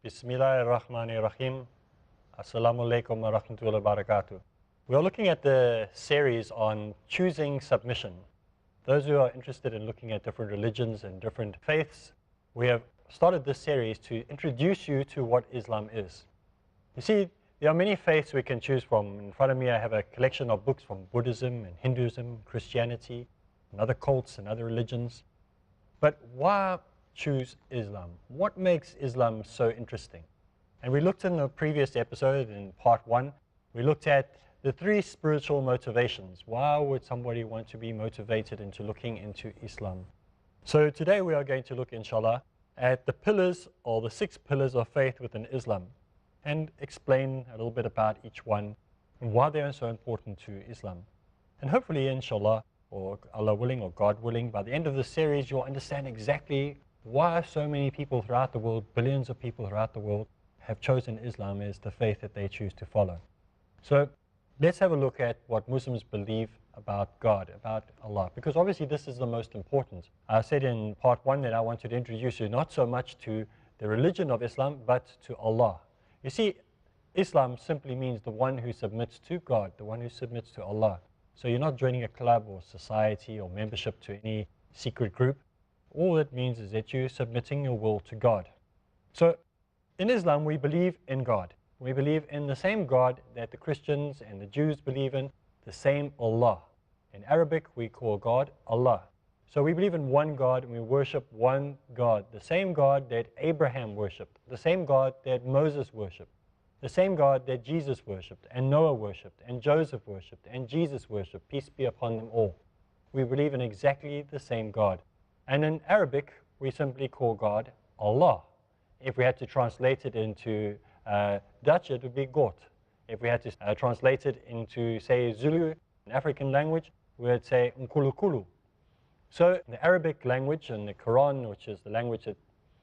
Bismillahirrahmanirrahim. Assalamu alaikum wa rahmatullahi wa barakatuh. We are looking at the series on choosing submission. Those who are interested in looking at different religions and different faiths, we have started this series to introduce you to what Islam is. You see, there are many faiths we can choose from. In front of me I have a collection of books from Buddhism and Hinduism, Christianity, and other cults and other religions. But why choose Islam? What makes Islam so interesting? And we looked in the previous episode, in part 1, we looked at the 3 spiritual motivations. Why would somebody want to be motivated into looking into Islam? So today we are going to look, inshallah, at the pillars or the 6 pillars of faith within Islam and explain a little bit about each one and why they are so important to Islam. And hopefully, inshallah, or Allah willing or God willing, by the end of this series you'll understand exactly why so many people throughout the world, billions of people throughout the world, have chosen Islam as the faith that they choose to follow. So let's have a look at what Muslims believe about God, about Allah, because obviously this is the most important. I said in part 1 that I wanted to introduce you not so much to the religion of Islam, but to Allah. You see, Islam simply means the one who submits to God, the one who submits to Allah. So you're not joining a club or society or membership to any secret group. All it means is that you're submitting your will to God. So in Islam, we believe in God. We believe in the same God that the Christians and the Jews believe in, the same Allah. In Arabic, we call God Allah. So we believe in one God and we worship one God, the same God that Abraham worshipped, the same God that Moses worshipped, the same God that Jesus worshipped, and Noah worshipped, and Joseph worshipped, and Jesus worshipped, peace be upon them all. We believe in exactly the same God. And in Arabic, we simply call God Allah. If we had to translate it into Dutch, it would be God. If we had to translate it into, say, Zulu, an African language, we would say Nkulunkulu. So the Arabic language and the Quran, which is the language that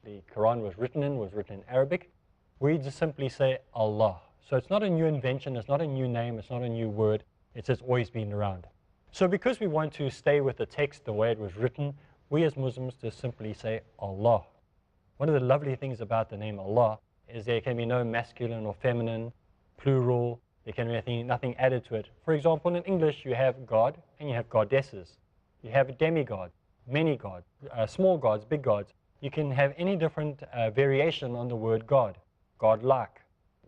the Quran was written in Arabic, we just simply say Allah. So it's not a new invention, it's not a new name, it's not a new word, it's just always been around. So because we want to stay with the text the way it was written, we as Muslims just simply say Allah. One of the lovely things about the name Allah is there can be no masculine or feminine, plural, there can be nothing added to it. For example, in English you have God and you have goddesses. You have a demigod, many gods, small gods, big gods. You can have any different variation on the word God, God-like.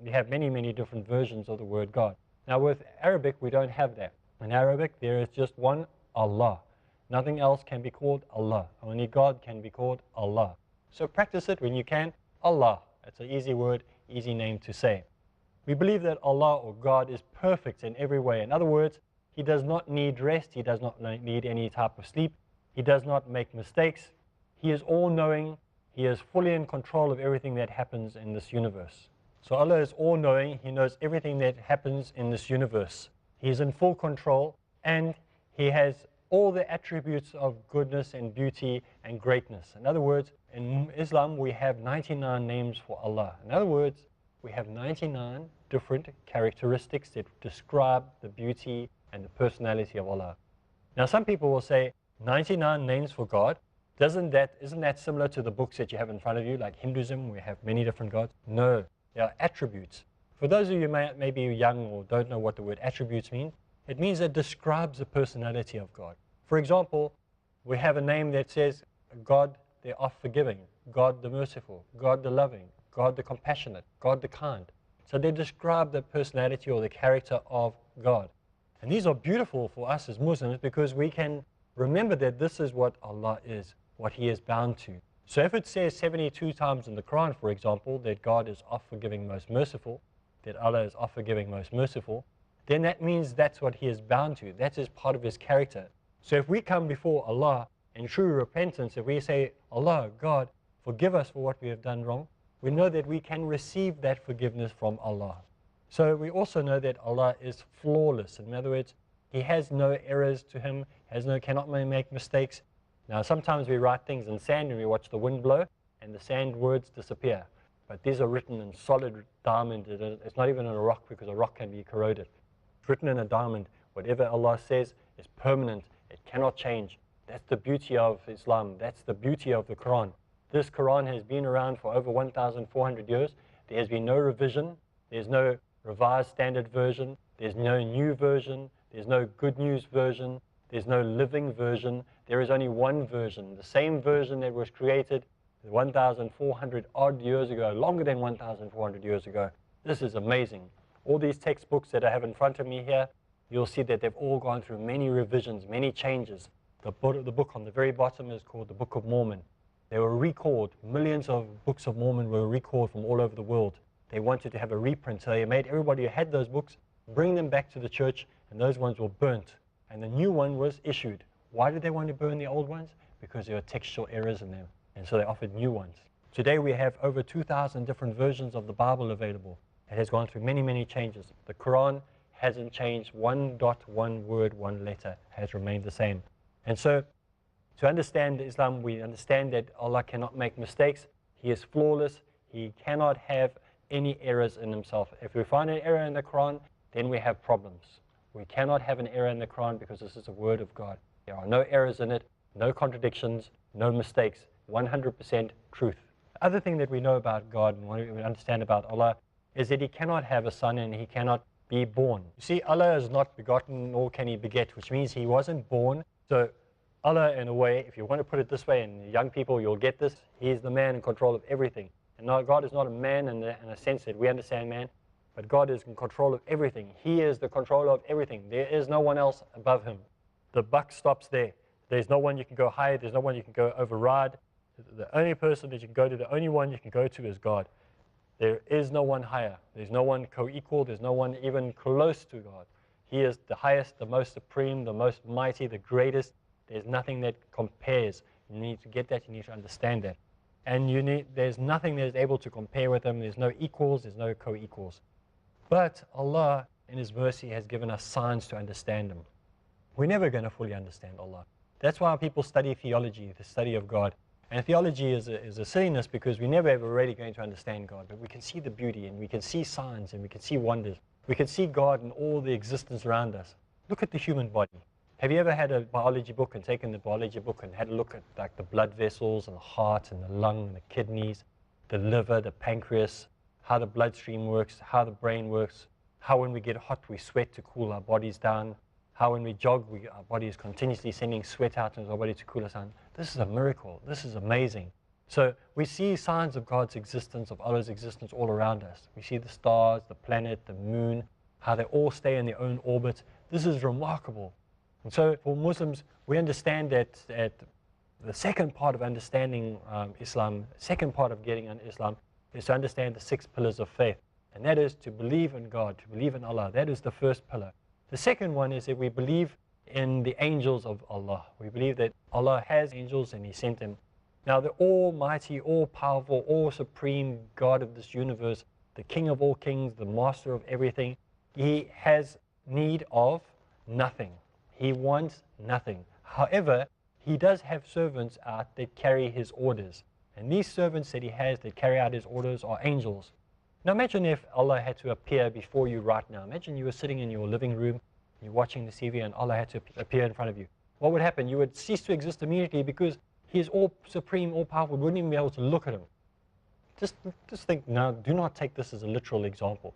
You have many, many different versions of the word God. Now with Arabic, we don't have that. In Arabic, there is just one Allah. Nothing else can be called Allah. Only God can be called Allah. So practice it when you can. Allah. It's an easy word, easy name to say. We believe that Allah or God is perfect in every way. In other words, He does not need rest. He does not need any type of sleep. He does not make mistakes. He is all-knowing. He is fully in control of everything that happens in this universe. So Allah is all-knowing. He knows everything that happens in this universe. He is in full control and He has all the attributes of goodness and beauty and greatness. In other words, in Islam we have 99 names for Allah. In other words, we have 99 different characteristics that describe the beauty and the personality of Allah. Now some people will say 99 names for God. Isn't that similar to the books that you have in front of you, like Hinduism, we have many different gods? No, they are attributes. For those of you who may be young or don't know what the word attributes mean, it means it describes the personality of God. For example, we have a name that says God the oft-forgiving, God the merciful, God the loving, God the compassionate, God the kind. So they describe the personality or the character of God. And these are beautiful for us as Muslims because we can remember that this is what Allah is, what He is bound to. So if it says 72 times in the Quran, for example, that God is oft-forgiving, most merciful, that Allah is oft-forgiving, most merciful, then that means that's what He is bound to. That is part of His character. So if we come before Allah in true repentance, if we say, Allah, God, forgive us for what we have done wrong, we know that we can receive that forgiveness from Allah. So we also know that Allah is flawless. In other words, He has no errors to Him, cannot make mistakes. Now sometimes we write things in sand and we watch the wind blow and the sand words disappear. But these are written in solid diamond. It's not even in a rock because a rock can be corroded. It's written in a diamond. Whatever Allah says is permanent. It cannot change. That's the beauty of Islam. That's the beauty of the Quran. This Quran has been around for over 1,400 years There has been no revision. There's no revised standard version. There's no new version. There's no good news version. There's no living version. There is only one version, the same version that was created 1,400 odd years ago, longer than 1,400 years ago. This is amazing. All these textbooks that I have in front of me here, you'll see that they've all gone through many revisions, many changes. The book on the very bottom is called the Book of Mormon. They were recalled. Millions of books of Mormon were recalled from all over the world. They wanted to have a reprint, so they made everybody who had those books bring them back to the church, and those ones were burnt. And the new one was issued. Why did they want to burn the old ones? Because there were textual errors in them, and so they offered new ones. Today we have over 2,000 different versions of the Bible available. It has gone through many, many changes. The Quran hasn't changed one dot, one word, one letter, has remained the same. And so to understand Islam, we understand that Allah cannot make mistakes. He is flawless. He cannot have any errors in himself. If we find an error in the Quran, then we have problems. We cannot have an error in the Quran because this is a word of God. There are no errors in it, no contradictions, no mistakes, 100% truth. The other thing that we know about God and what we understand about Allah is that He cannot have a son and He cannot be born. You see, Allah is not begotten, nor can He beget, which means He wasn't born. So Allah, in a way, if you want to put it this way, and young people, you'll get this, He is the man in control of everything. And now God is not a man in a sense that we understand man, but God is in control of everything. He is the controller of everything. There is no one else above Him. The buck stops there. There's no one you can go higher. There's no one you can go override. The only person that you can go to, the only one you can go to is God. There is no one higher. There's no one co-equal. There's no one even close to God. He is the highest, the most supreme, the most mighty, the greatest. There's nothing that compares. You need to get that. You need to understand that. And there's nothing that is able to compare with Him. There's no equals. There's no co-equals. But Allah, in His mercy, has given us signs to understand Him. We're never going to fully understand Allah. That's why people study theology, the study of God. And theology is a silliness because we're never ever really going to understand God. But we can see the beauty, and we can see signs, and we can see wonders. We can see God in all the existence around us. Look at the human body. Have you ever had a biology book and taken the biology book and had a look at like the blood vessels and the heart and the lung and the kidneys, the liver, the pancreas, how the bloodstream works, how the brain works, how when we get hot we sweat to cool our bodies down, how when we jog our body is continuously sending sweat out into our body to cool us down. This is a miracle. This is amazing. So we see signs of God's existence, of Allah's existence all around us. We see the stars, the planet, the moon, how they all stay in their own orbit. This is remarkable. And so for Muslims, we understand that the second part of understanding Islam, second part of getting on Islam, is to understand the 6 pillars of faith. And that is to believe in God, to believe in Allah. That is the first pillar. The second one is that we believe in the angels of Allah. We believe that Allah has angels and He sent them. Now the almighty, all-powerful, all-supreme God of this universe, the King of all kings, the master of everything, He has need of nothing. He wants nothing. However, He does have servants out that carry His orders. And these servants that He has that carry out His orders are angels. Now imagine if Allah had to appear before you right now. Imagine you were sitting in your living room, you're watching the TV, and Allah had to appear in front of you. What would happen? You would cease to exist immediately because He is all supreme, all powerful. You wouldn't even be able to look at Him. Just think, now do not take this as a literal example.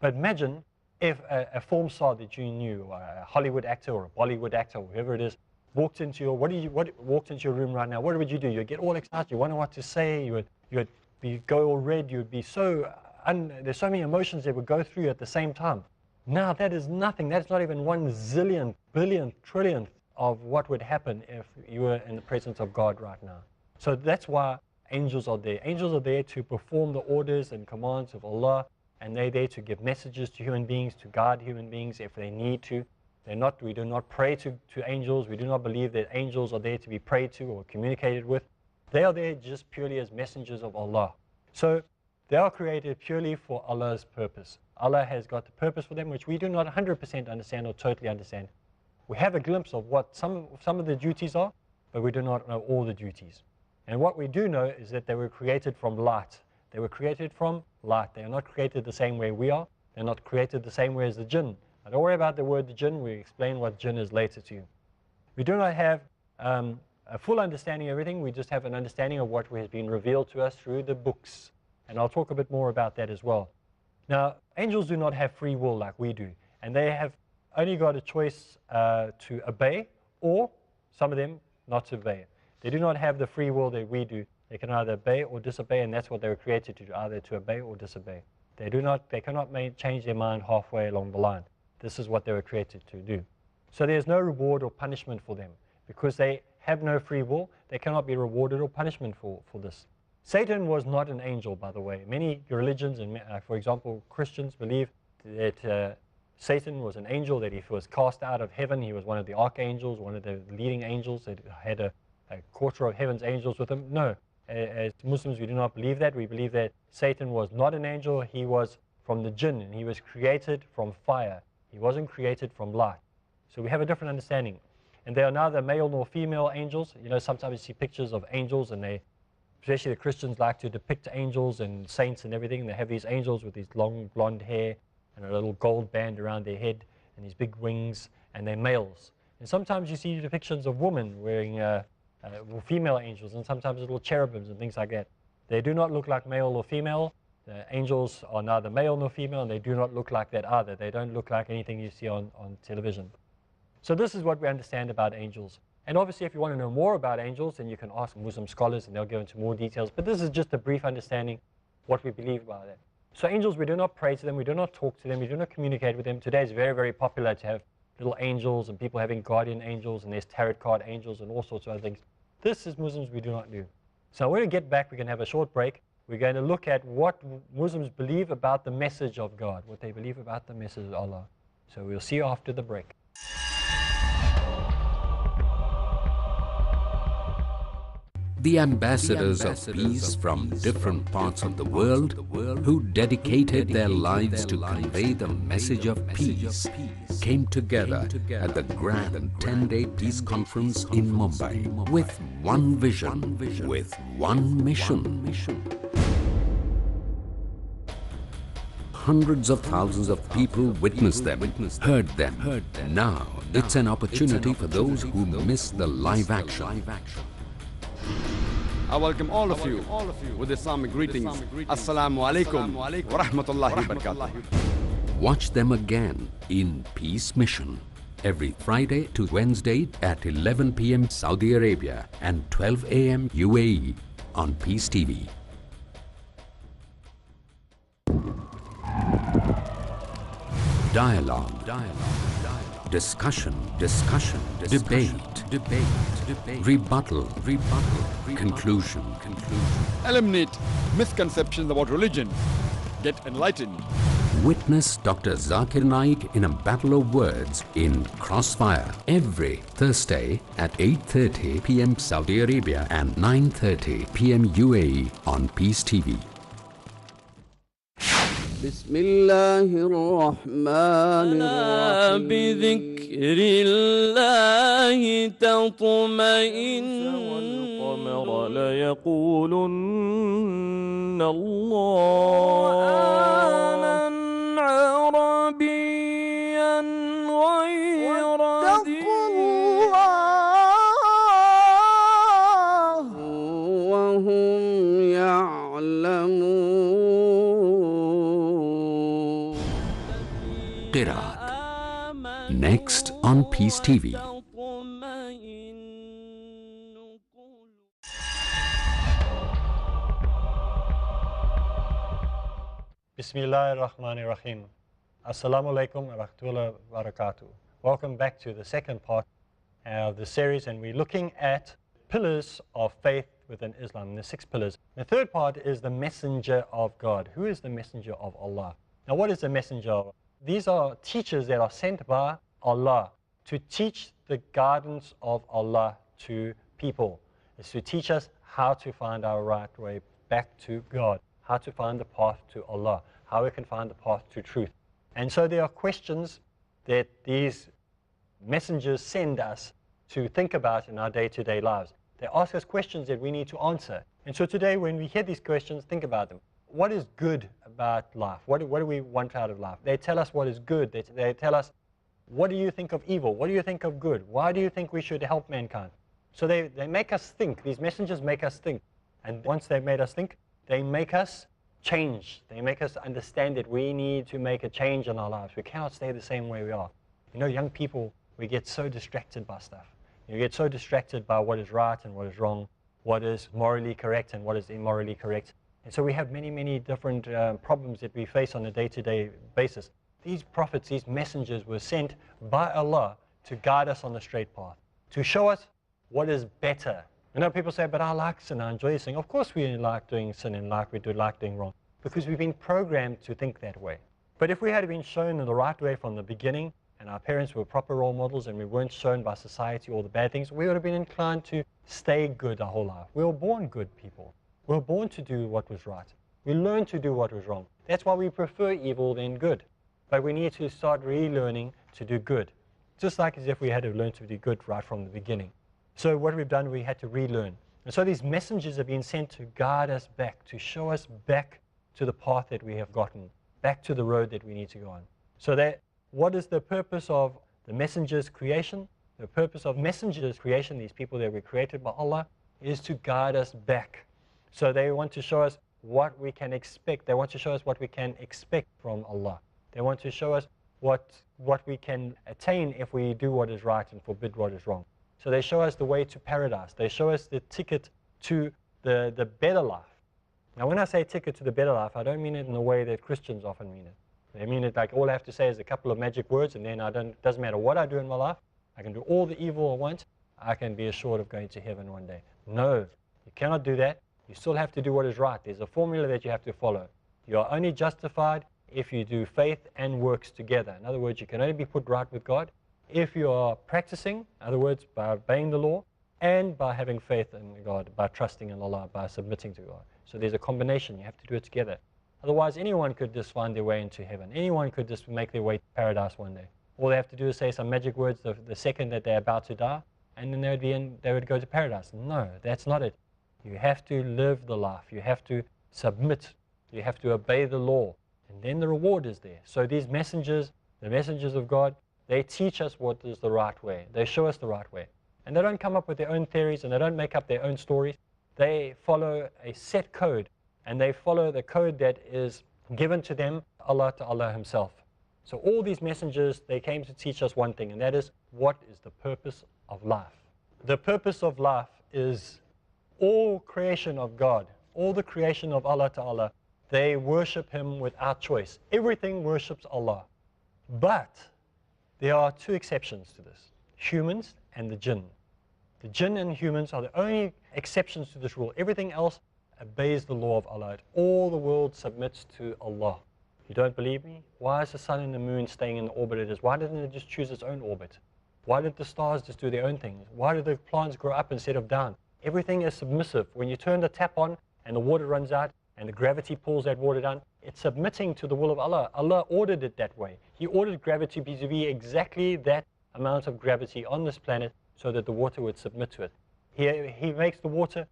But imagine if a film star that you knew, a Hollywood actor or a Bollywood actor, or whoever it is, walked into your walked into your room right now. What would you do? You'd get all excited. You wonder what to say. You would go all red. You'd be so there's so many emotions that would go through you at the same time. Now that is nothing. That's not even 1 zillion, billion, trillionth of what would happen if you were in the presence of God right now. So that's why angels are there. Angels are there to perform the orders and commands of Allah, and they're there to give messages to human beings, to guide human beings if they need to. We do not pray to angels. We do not believe that angels are there to be prayed to or communicated with. They are there just purely as messengers of Allah. So they are created purely for Allah's purpose. Allah has got the purpose for them, which we do not 100% understand or totally understand. We have a glimpse of what some of the duties are, but we do not know all the duties. And what we do know is that they were created from light. They were created from light. They are not created the same way we are. They're not created the same way as the jinn. Now, don't worry about the word the jinn. We explain what jinn is later to you. We do not have a full understanding of everything. We just have an understanding of what has been revealed to us through the books. And I'll talk a bit more about that as well. Now, angels do not have free will like we do, and they have only got a choice to obey, or some of them not to obey. They do not have the free will that we do. They can either obey or disobey, and that's what they were created to do, either to obey or disobey. They cannot change their mind halfway along the line. This is what they were created to do. So there's no reward or punishment for them. Because they have no free will, they cannot be rewarded or punishment for this. Satan was not an angel, by the way. Many religions, and for example, Christians believe that Satan was an angel, that if he was cast out of heaven, he was one of the archangels, one of the leading angels, that had a quarter of heaven's angels with him. No, as Muslims, we do not believe that. We believe that Satan was not an angel. He was from the jinn, and he was created from fire. He wasn't created from light. So we have a different understanding. And they are neither male nor female angels. You know, sometimes you see pictures of angels, and especially the Christians, like to depict angels and saints and everything. They have these angels with these long blonde hair and a little gold band around their head and these big wings, and they're males. And sometimes you see depictions of women wearing female angels, and sometimes little cherubims and things like that. They do not look like male or female. The angels are neither male nor female, and they do not look like that either. They don't look like anything you see on television. So this is what we understand about angels. And obviously, if you want to know more about angels, then you can ask Muslim scholars, and they'll go into more details. But this is just a brief understanding what we believe about it. So angels, we do not pray to them, we do not talk to them, we do not communicate with them. Today it's very, very popular to have little angels and people having guardian angels, and there's tarot card angels and all sorts of other things. This is Muslims we do not do. So when we get back, we're going to have a short break. We're going to look at what Muslims believe about the message of God, what they believe about the message of Allah. So we'll see you after the break. The ambassadors of peace from different parts of the world who dedicated their lives to convey the message of peace came together at the grand 10-day peace conference in Mumbai with one vision, with one mission. Hundreds of thousands of people witnessed them, heard them. Now it's an opportunity for those who missed the live action. I welcome all of you with Islamic greetings. Assalamu alaikum wa rahmatullahi wa barakatuh. Watch them again in Peace Mission every Friday to Wednesday at 11 p.m. Saudi Arabia and 12 a.m. UAE on Peace TV. Dialogue. Discussion, debate, rebuttal, conclusion. Eliminate misconceptions about religion. Get enlightened. Witness Dr. Zakir Naik in a battle of words in Crossfire every Thursday at 8:30 p.m. Saudi Arabia and 9:30 p.m. UAE on Peace TV. بسم الله الرحمن الرحيم بذكر الله تطمئن والقمر ليقولن الله قرآنا عربيا غير وهم يعلمون. Qiraat. Next on Peace TV. Bismillahir Rahmanir Rahim. Assalamu alaikum wa rahmatullahi wa barakatuh. Welcome back to the second part of the series, and we're looking at pillars of faith within Islam, the 6 pillars. The third part is the messenger of God. Who is the messenger of Allah? Now, what is the messenger of Allah? These are teachers that are sent by Allah to teach the guidance of Allah to people. It's to teach us how to find our right way back to God, how to find the path to Allah, how we can find the path to truth. And so there are questions that these messengers send us to think about in our day-to-day lives. They ask us questions that we need to answer. And so today, when we hear these questions, think about them. What is good about life? What do we want out of life? They tell us what is good. They tell us, what do you think of evil? What do you think of good? Why do you think we should help mankind? So they make us think. These messengers make us think. And once they've made us think, they make us change. They make us understand that we need to make a change in our lives. We cannot stay the same way we are. You know, young people, we get so distracted by stuff. You get so distracted by what is right and what is wrong, what is morally correct and what is immorally correct. And so we have many, many different problems that we face on a day-to-day basis. These prophets, these messengers were sent by Allah to guide us on the straight path, to show us what is better. You know, people say, but I like sin, I enjoy sin. Of course we like doing sin and like doing wrong, because we've been programmed to think that way. But if we had been shown in the right way from the beginning, and our parents were proper role models, and we weren't shown by society all the bad things, we would have been inclined to stay good our whole life. We were born good people. We were born to do what was right. We learned to do what was wrong. That's why we prefer evil than good. But we need to start relearning to do good, just like as if we had to learn to do good right from the beginning. So what we've done, we had to relearn. And so these messengers have been sent to guide us back, to show us back to the path that we have gotten, back to the road that we need to go on. So that, what is the purpose of the messengers' creation? The purpose of messengers' creation, these people that were created by Allah, is to guide us back. So they want to show us what we can expect. They want to show us what we can expect from Allah. They want to show us what we can attain if we do what is right and forbid what is wrong. So they show us the way to paradise. They show us the ticket to the better life. Now when I say ticket to the better life, I don't mean it in the way that Christians often mean it. They mean it like all I have to say is a couple of magic words, and then it doesn't matter what I do in my life, I can do all the evil I want, I can be assured of going to heaven one day. No, you cannot do that. You still have to do what is right. There's a formula that you have to follow. You are only justified if you do faith and works together. In other words, you can only be put right with God if you are practicing, in other words, by obeying the law, and by having faith in God, by trusting in Allah, by submitting to God. So there's a combination. You have to do it together. Otherwise, anyone could just find their way into heaven. Anyone could just make their way to paradise one day. All they have to do is say some magic words the second that they're about to die, and then they would go to paradise. No, that's not it. You have to live the life. You have to submit. You have to obey the law. And then the reward is there. So these messengers, the messengers of God, they teach us what is the right way. They show us the right way. And they don't come up with their own theories, and they don't make up their own stories. They follow a set code, and they follow the code that is given to them, to Allah Himself. So all these messengers, they came to teach us one thing, and that is, what is the purpose of life? The purpose of life is all creation of God, all the creation of Allah, they worship Him without choice. Everything worships Allah. But there are two exceptions to this, humans and the jinn. The jinn and humans are the only exceptions to this rule. Everything else obeys the law of Allah. All the world submits to Allah. You don't believe me? Why is the sun and the moon staying in the orbit it is? Why didn't it just choose its own orbit? Why did the stars just do their own things? Why did the plants grow up instead of down? Everything is submissive. When you turn the tap on and the water runs out and the gravity pulls that water down, it's submitting to the will of Allah. Allah ordered it that way. He ordered gravity to be exactly that amount of gravity on this planet so that the water would submit to it. He makes the water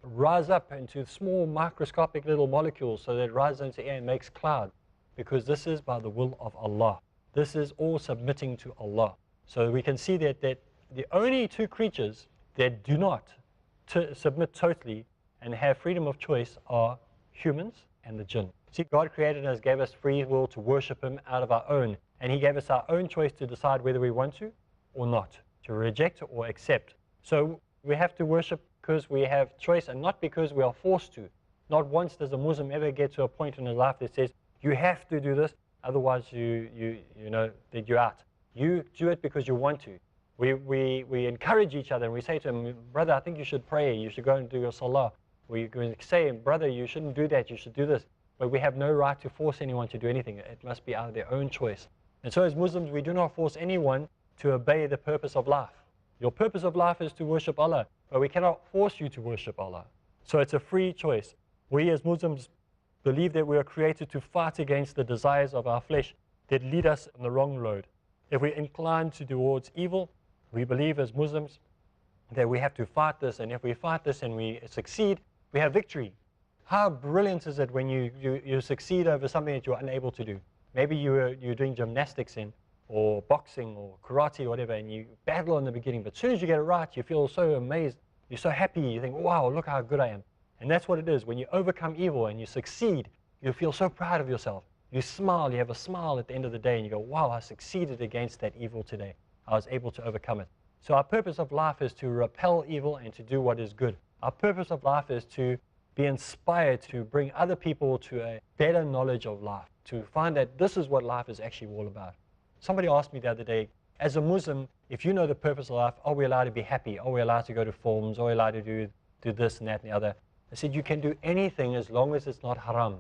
rise up into small microscopic little molecules so that it rises into air and makes clouds, because this is by the will of Allah. This is all submitting to Allah. So we can see that the only two creatures that do not submit totally and have freedom of choice are humans and the jinn. See, God created us, gave us free will to worship Him out of our own, and He gave us our own choice to decide whether we want to or not, to reject or accept. So we have to worship because we have choice and not because we are forced to. Not once does a Muslim ever get to a point in his life that says, you have to do this, otherwise you know that you're out. You do it because you want to. We encourage each other and we say to him, brother, I think you should pray, you should go and do your salah. We say, brother, you shouldn't do that, you should do this. But we have no right to force anyone to do anything. It must be out of their own choice. And so as Muslims, we do not force anyone to obey the purpose of life. Your purpose of life is to worship Allah, but we cannot force you to worship Allah. So it's a free choice. We as Muslims believe that we are created to fight against the desires of our flesh that lead us on the wrong road. If we're inclined towards evil, we believe as Muslims that we have to fight this, and if we fight this and we succeed, we have victory. How brilliant is it when you succeed over something that you're unable to do? Maybe you're doing gymnastics or boxing or karate or whatever, and you battle in the beginning, but as soon as you get it right, you feel so amazed, you're so happy, you think, wow, look how good I am. And that's what it is. When you overcome evil and you succeed, you feel so proud of yourself. You smile, you have a smile at the end of the day, and you go, wow, I succeeded against that evil today. I was able to overcome it. So our purpose of life is to repel evil and to do what is good. Our purpose of life is to be inspired to bring other people to a better knowledge of life, to find that this is what life is actually all about. Somebody asked me the other day, as a Muslim, if you know the purpose of life, are we allowed to be happy? Are we allowed to go to forms? Are we allowed to do this and that and the other? I said, you can do anything as long as it's not haram.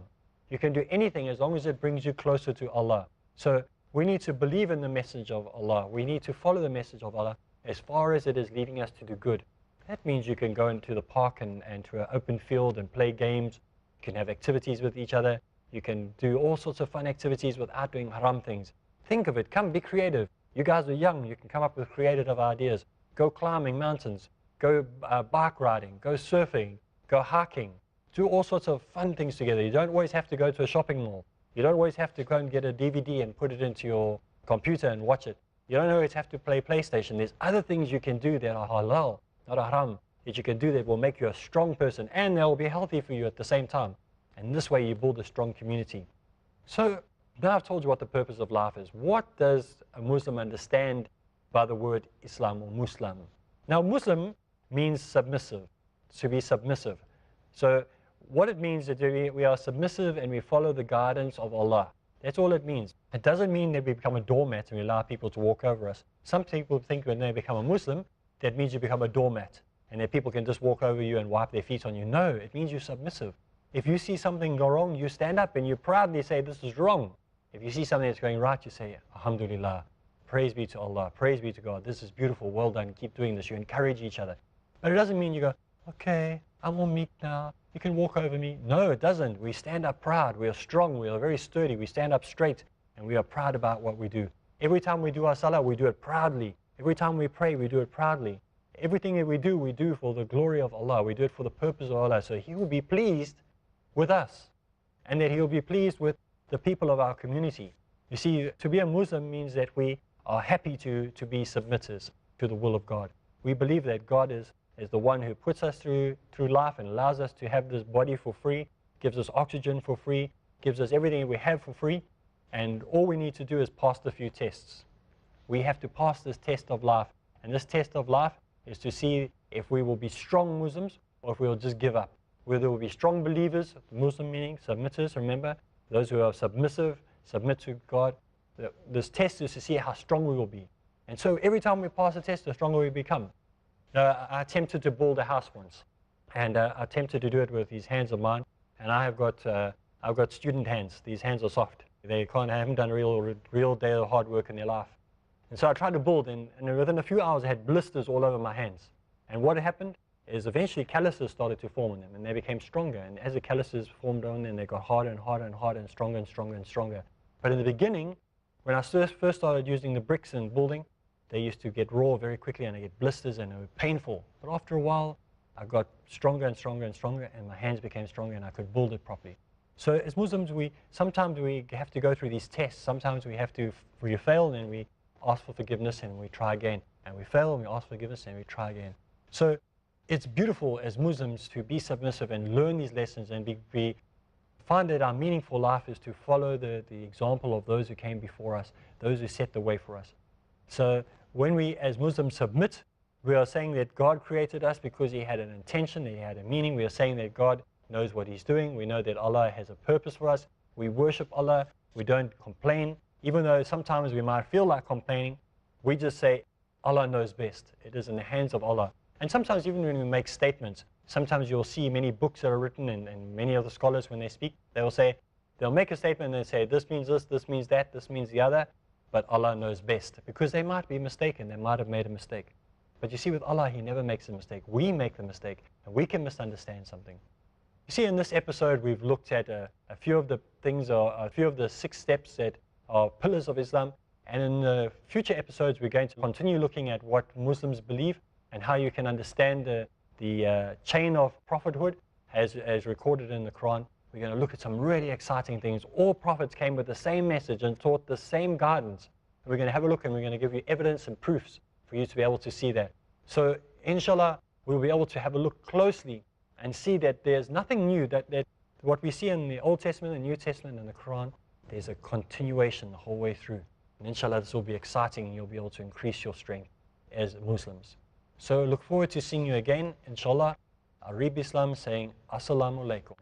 You can do anything as long as it brings you closer to Allah. So we need to believe in the message of Allah. We need to follow the message of Allah as far as it is leading us to do good. That means you can go into the park and to an open field and play games. You can have activities with each other. You can do all sorts of fun activities without doing haram things. Think of it. Come, be creative. You guys are young. You can come up with creative ideas. Go climbing mountains. Go bike riding. Go surfing. Go hiking. Do all sorts of fun things together. You don't always have to go to a shopping mall. You don't always have to go and get a DVD and put it into your computer and watch it. You don't always have to play PlayStation. There's other things you can do that are halal, not haram, that you can do that will make you a strong person, and they will be healthy for you at the same time. And this way you build a strong community. So now I've told you what the purpose of life is. What does a Muslim understand by the word Islam or Muslim? Now Muslim means submissive, to be submissive. So what it means is that we are submissive and we follow the guidance of Allah. That's all it means. It doesn't mean that we become a doormat and we allow people to walk over us. Some people think when they become a Muslim, that means you become a doormat and that people can just walk over you and wipe their feet on you. No, it means you're submissive. If you see something go wrong, you stand up and you proudly say, this is wrong. If you see something that's going right, you say, Alhamdulillah, praise be to Allah, praise be to God, this is beautiful, well done, keep doing this. You encourage each other. But it doesn't mean you go, okay, I'm all meek now, you can walk over me. No, it doesn't. We stand up proud, we are strong, we are very sturdy, we stand up straight, and we are proud about what we do. Every time we do our salah, we do it proudly. Every time we pray, we do it proudly. Everything that we do for the glory of Allah. We do it for the purpose of Allah. So He will be pleased with us, and that He will be pleased with the people of our community. You see, to be a Muslim means that we are happy to be submitters to the will of God. We believe that God is the one who puts us through life and allows us to have this body for free, gives us oxygen for free, gives us everything we have for free, and all we need to do is pass the few tests. We have to pass this test of life, and this test of life is to see if we will be strong Muslims or if we will just give up. Whether we'll be strong believers, Muslim meaning submitters, remember, those who are submissive, submit to God. This test is to see how strong we will be. And so every time we pass a test, the stronger we become. I attempted to build a house once, and I attempted to do it with these hands of mine, and I've got student hands. These hands are soft. They haven't done a real day of hard work in their life. And so I tried to build, and within a few hours I had blisters all over my hands. And what happened is eventually calluses started to form on them, and they became stronger. And as the calluses formed on them, they got harder and harder and harder and stronger and stronger and stronger. But in the beginning, when I first started using the bricks and building, they used to get raw very quickly and I get blisters and it was painful. But after a while, I got stronger and stronger and stronger, and my hands became stronger and I could build it properly. So as Muslims, sometimes we have to go through these tests. Sometimes we fail and we ask for forgiveness and we try again. And we fail and we ask for forgiveness and we try again. So it's beautiful as Muslims to be submissive and learn these lessons and find that our meaningful life is to follow the example of those who came before us, those who set the way for us. So when we as Muslims submit, we are saying that God created us because He had an intention, He had a meaning. We are saying that God knows what He's doing. We know that Allah has a purpose for us. We worship Allah. We don't complain. Even though sometimes we might feel like complaining, we just say, Allah knows best. It is in the hands of Allah. And sometimes even when we make statements, sometimes you'll see many books that are written, and many of the scholars when they speak, they'll make a statement and they say, this means this means that, this means the other, but Allah knows best. Because they might be mistaken, they might have made a mistake. But you see, with Allah, He never makes a mistake. We make the mistake, and we can misunderstand something. You see, in this episode, we've looked at a few of the things, or a few of the 6 steps that are pillars of Islam. And in the future episodes, we're going to continue looking at what Muslims believe and how you can understand the chain of prophethood as recorded in the Quran. We're going to look at some really exciting things. All prophets came with the same message and taught the same guidance. And we're going to have a look, and we're going to give you evidence and proofs for you to be able to see that. So inshallah, we'll be able to have a look closely and see that there's nothing new, that what we see in the Old Testament, the New Testament, and the Quran, there's a continuation the whole way through. And inshallah, this will be exciting and you'll be able to increase your strength as Muslims. So look forward to seeing you again, inshallah. Areeb Islam saying, Assalamu alaikum.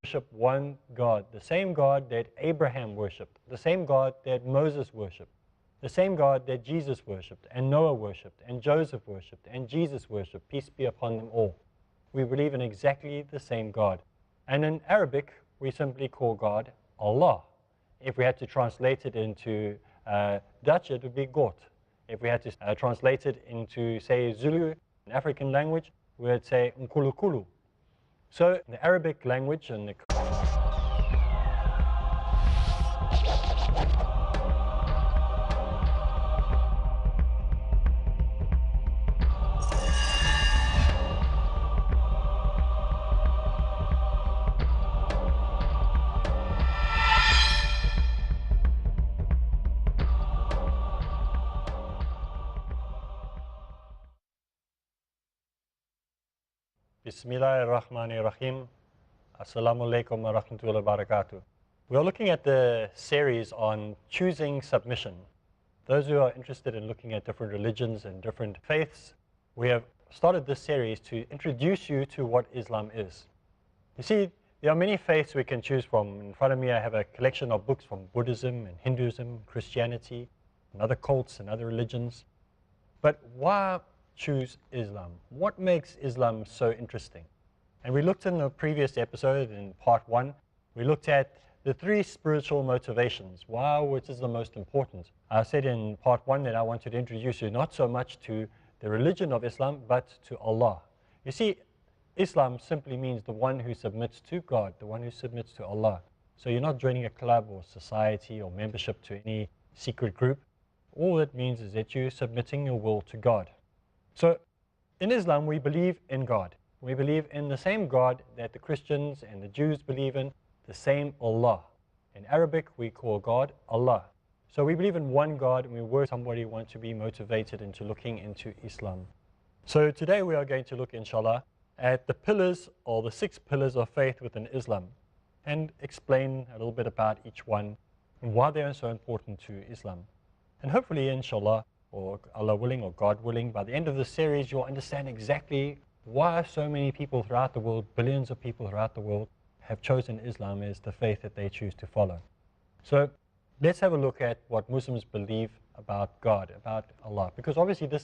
Worship one God, the same God that Abraham worshipped, the same God that Moses worshipped, the same God that Jesus worshipped, and Noah worshipped, and Joseph worshipped, and Jesus worshipped, peace be upon them all. We believe in exactly the same God. And in Arabic, we simply call God Allah. If we had to translate it into Dutch, it would be God. If we had to translate it into, say, Zulu, an African language, we would say Nkulukulu. So in the Arabic language and the Bismillahir Rahmanir Rahim. Assalamu alaikum wa rahmatullahi wa barakatuh. We are looking at the series on choosing submission. Those who are interested in looking at different religions and different faiths, we have started this series to introduce you to what Islam is. You see, there are many faiths we can choose from. In front of me I have a collection of books from Buddhism and Hinduism, Christianity, and other cults and other religions. But why choose Islam? What makes Islam so interesting? And we looked in the previous episode, in part 1, we looked at the 3 spiritual motivations. Why, which is the most important? I said in part 1 that I wanted to introduce you not so much to the religion of Islam, but to Allah. You see, Islam simply means the one who submits to God, the one who submits to Allah. So you're not joining a club or society or membership to any secret group. All it means is that you're submitting your will to God. So in Islam, we believe in God. We believe in the same God that the Christians and the Jews believe in, the same Allah. In Arabic, we call God Allah. So we believe in one God, and we work somebody wants to be motivated into looking into Islam. So today we are going to look, inshallah, at the pillars or the 6 pillars of faith within Islam and explain a little bit about each one and why they are so important to Islam. And hopefully, inshallah, or Allah willing or God willing, by the end of this series you'll understand exactly why so many people throughout the world, billions of people throughout the world, have chosen Islam as the faith that they choose to follow. So let's have a look at what Muslims believe about God, about Allah, because obviously this